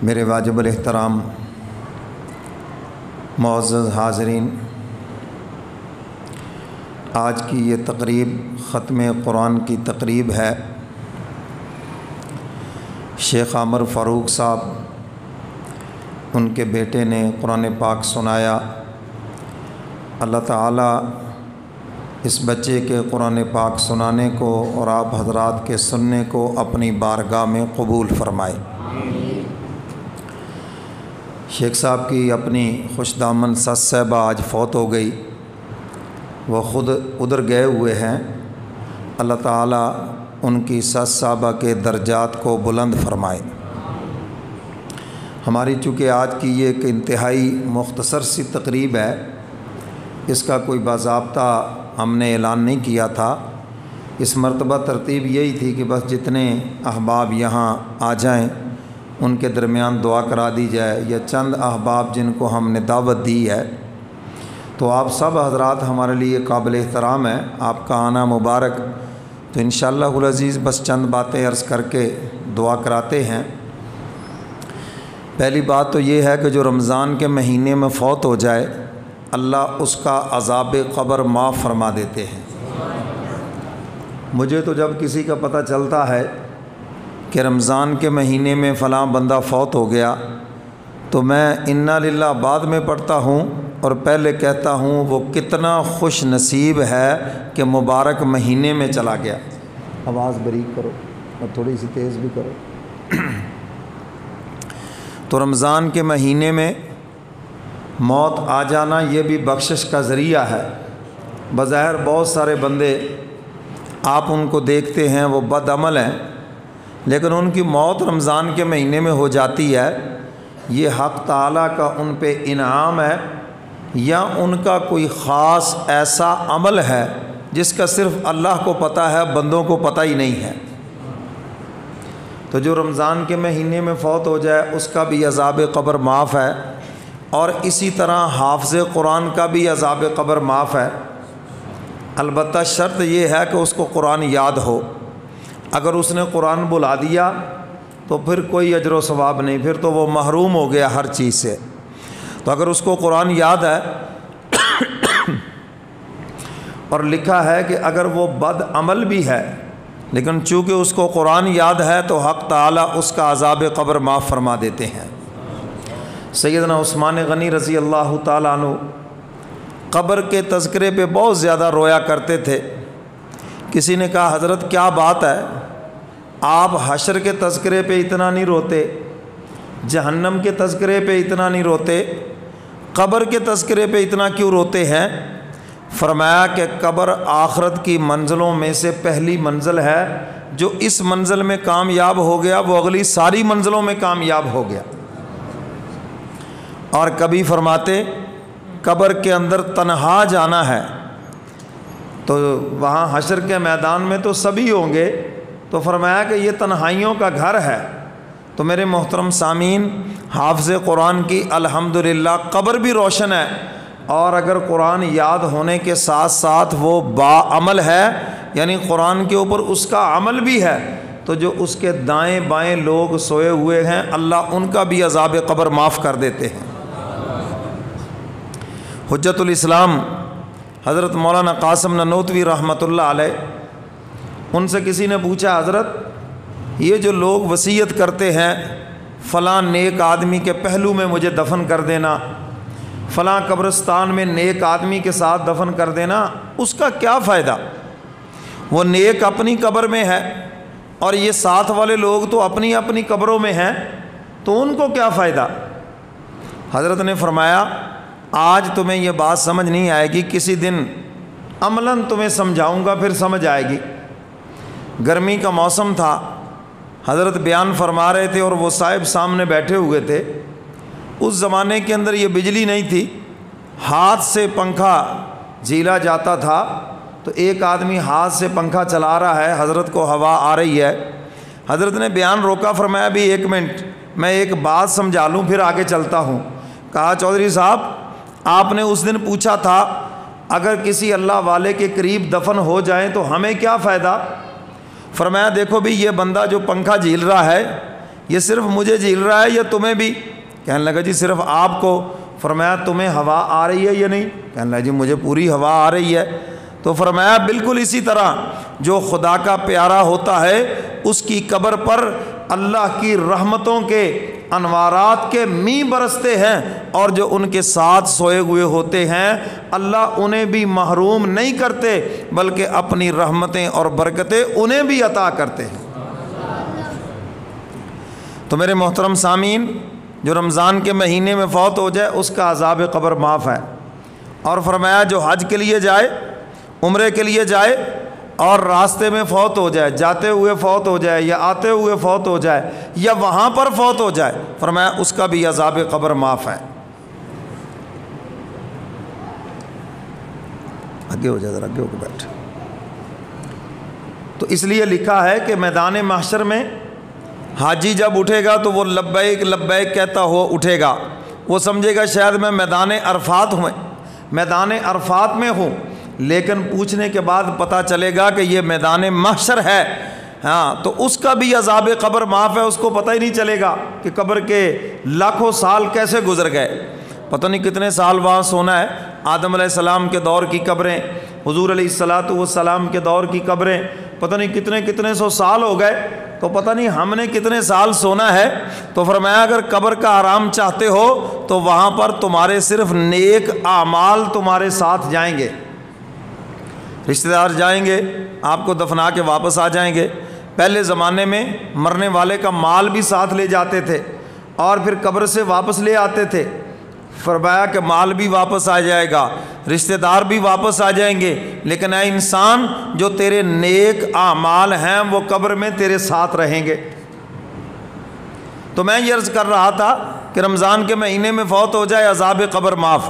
میرے واجب الاحترام معزز حاضرین، آج کی یہ تقریب ختم قرآن کی تقریب ہے۔ شیخ عامر فاروق صاحب ان کے بیٹے نے قرآن پاک سنایا۔ اللہ تعالیٰ اس بچے کے قرآن پاک سنانے کو اور آپ حضرات کے سننے کو اپنی بارگاہ میں قبول فرمائے۔ شیخ صاحب کی اپنی خوش دامن سس صاحبہ آج فوت ہو گئی، وہ خود ادھر گئے ہوئے ہیں۔ اللہ تعالیٰ ان کی سس صاحبہ کے درجات کو بلند فرمائے۔ ہماری چونکہ آج کی یہ ایک انتہائی مختصر سی تقریب ہے، اس کا کوئی باضابطہ ہم نے اعلان نہیں کیا تھا۔ اس مرتبہ ترتیب یہی تھی کہ بس جتنے احباب یہاں آ جائیں ان کے درمیان دعا کرا دی جائے، یا چند احباب جن کو ہم نے دعوت دی ہے۔ تو آپ سب حضرات ہمارے لیے قابل احترام ہیں، آپ کا آنا مبارک۔ تو انشاءاللہ العزیز بس چند باتیں عرض کر کے دعا کراتے ہیں۔ پہلی بات تو یہ ہے کہ جو رمضان کے مہینے میں فوت ہو جائے، اللہ اس کا عذاب قبر معاف فرما دیتے ہیں۔ مجھے تو جب کسی کا پتہ چلتا ہے کہ رمضان کے مہینے میں فلاں بندہ فوت ہو گیا، تو میں انا للہ بعد میں پڑھتا ہوں اور پہلے کہتا ہوں وہ کتنا خوش نصیب ہے کہ مبارک مہینے میں چلا گیا۔ آواز بریک کرو اور تھوڑی سی تیز بھی کرو۔ تو رمضان کے مہینے میں موت آ جانا یہ بھی بخشش کا ذریعہ ہے۔ بظاہر بہت سارے بندے آپ ان کو دیکھتے ہیں وہ بد عمل ہیں، لیکن ان کی موت رمضان کے مہینے میں ہو جاتی ہے، یہ حق تعالیٰ کا ان پہ انعام ہے، یا ان کا کوئی خاص ایسا عمل ہے جس کا صرف اللہ کو پتہ ہے، بندوں کو پتہ ہی نہیں ہے۔ تو جو رمضان کے مہینے میں فوت ہو جائے اس کا بھی عذاب قبر معاف ہے، اور اسی طرح حافظ قرآن کا بھی عذاب قبر معاف ہے۔ البتہ شرط یہ ہے کہ اس کو قرآن یاد ہو۔ اگر اس نے قرآن بلا دیا تو پھر کوئی اجر و ثواب نہیں، پھر تو وہ محروم ہو گیا ہر چیز سے۔ تو اگر اس کو قرآن یاد ہے اور لکھا ہے کہ اگر وہ بد عمل بھی ہے لیکن چونکہ اس کو قرآن یاد ہے تو حق تعالیٰ اس کا عذاب قبر معاف فرما دیتے ہیں۔ سیدنا عثمان غنی رضی اللہ تعالیٰ عنہ قبر کے تذکرے پہ بہت زیادہ رویا کرتے تھے۔ کسی نے کہا حضرت کیا بات ہے، آپ حشر کے تذکرے پہ اتنا نہیں روتے، جہنم کے تذکرے پہ اتنا نہیں روتے، قبر کے تذکرے پہ اتنا کیوں روتے ہیں؟ فرمایا کہ قبر آخرت کی منزلوں میں سے پہلی منزل ہے، جو اس منزل میں کامیاب ہو گیا وہ اگلی ساری منزلوں میں کامیاب ہو گیا۔ اور کبھی فرماتے قبر کے اندر تنہا جانا ہے، تو وہاں حشر کے میدان میں تو سبھی ہوں گے، تو فرمایا کہ یہ تنہائیوں کا گھر ہے۔ تو میرے محترم سامعین، حافظ قرآن کی الحمدللہ قبر بھی روشن ہے، اور اگر قرآن یاد ہونے کے ساتھ ساتھ وہ باعمل ہے، یعنی قرآن کے اوپر اس کا عمل بھی ہے، تو جو اس کے دائیں بائیں لوگ سوئے ہوئے ہیں اللہ ان کا بھی عذاب قبر معاف کر دیتے ہیں۔ حجت الاسلام حضرت مولانا قاسم نانوتوی رحمۃ اللہ علیہ، ان سے کسی نے پوچھا حضرت یہ جو لوگ وصیت کرتے ہیں فلاں نیک آدمی کے پہلو میں مجھے دفن کر دینا، فلاں قبرستان میں نیک آدمی کے ساتھ دفن کر دینا، اس کا کیا فائدہ؟ وہ نیک اپنی قبر میں ہے اور یہ ساتھ والے لوگ تو اپنی اپنی قبروں میں ہیں، تو ان کو کیا فائدہ؟ حضرت نے فرمایا آج تمہیں یہ بات سمجھ نہیں آئے گی، کسی دن عملاً تمہیں سمجھاؤں گا پھر سمجھ آئے گی۔ گرمی کا موسم تھا، حضرت بیان فرما رہے تھے اور وہ صاحب سامنے بیٹھے ہوئے تھے۔ اس زمانے کے اندر یہ بجلی نہیں تھی، ہاتھ سے پنکھا جھیلا جاتا تھا، تو ایک آدمی ہاتھ سے پنکھا چلا رہا ہے، حضرت کو ہوا آ رہی ہے۔ حضرت نے بیان روکا، فرمایا بھی ایک منٹ میں ایک بات سمجھا لوں پھر آگے چلتا ہوں۔ کہا چودھری صاحب آپ نے اس دن پوچھا تھا اگر کسی اللہ والے کے قریب دفن ہو جائیں تو ہمیں کیا فائدہ؟ فرمایا دیکھو بھی یہ بندہ جو پنکھا جھیل رہا ہے یہ صرف مجھے جھیل رہا ہے یا تمہیں بھی؟ کہنے لگا جی صرف آپ کو۔ فرمایا تمہیں ہوا آ رہی ہے یا نہیں؟ کہنے لگا جی مجھے پوری ہوا آ رہی ہے۔ تو فرمایا بالکل اسی طرح جو خدا کا پیارا ہوتا ہے اس کی قبر پر اللہ کی رحمتوں کے انوارات کے می برستے ہیں، اور جو ان کے ساتھ سوئے ہوئے ہوتے ہیں اللہ انہیں بھی محروم نہیں کرتے بلکہ اپنی رحمتیں اور برکتیں انہیں بھی عطا کرتے ہیں۔ تو میرے محترم سامعین، جو رمضان کے مہینے میں فوت ہو جائے اس کا عذاب قبر معاف ہے۔ اور فرمایا جو حج کے لیے جائے، عمرے کے لیے جائے اور راستے میں فوت ہو جائے، جاتے ہوئے فوت ہو جائے یا آتے ہوئے فوت ہو جائے یا وہاں پر فوت ہو جائے، فرمایا اس کا بھی عذاب قبر معاف ہے۔ آگے ہو جائے، ذرا آگے ہو کے بیٹھ۔ تو اس لیے لکھا ہے کہ میدان محشر میں حاجی جب اٹھے گا تو وہ لبیک لبیک کہتا ہو اٹھے گا۔ وہ سمجھے گا شاید میں میدان عرفات میں ہوں، لیکن پوچھنے کے بعد پتہ چلے گا کہ یہ میدان محشر ہے۔ ہاں، تو اس کا بھی عذاب قبر معاف ہے، اس کو پتہ ہی نہیں چلے گا کہ قبر کے لاکھوں سال کیسے گزر گئے۔ پتہ نہیں کتنے سال وہاں سونا ہے۔ آدم علیہ السلام کے دور کی قبریں، حضور علیہ السلام کے دور کی قبریں، پتہ نہیں کتنے سو سال ہو گئے، تو پتہ نہیں ہم نے کتنے سال سونا ہے۔ تو فرمایا اگر قبر کا آرام چاہتے ہو تو وہاں پر تمہارے صرف نیک اعمال تمہارے ساتھ جائیں گے، رشتہ دار جائیں گے، آپ کو دفنا کے واپس آ جائیں گے۔ پہلے زمانے میں مرنے والے کا مال بھی ساتھ لے جاتے تھے اور پھر قبر سے واپس لے آتے تھے۔ فرمایا کہ مال بھی واپس آ جائے گا، رشتہ دار بھی واپس آ جائیں گے، لیکن اے انسان جو تیرے نیک اعمال ہیں وہ قبر میں تیرے ساتھ رہیں گے۔ تو میں یہ عرض کر رہا تھا کہ رمضان کے مہینے میں فوت ہو جائے عذاب قبر معاف۔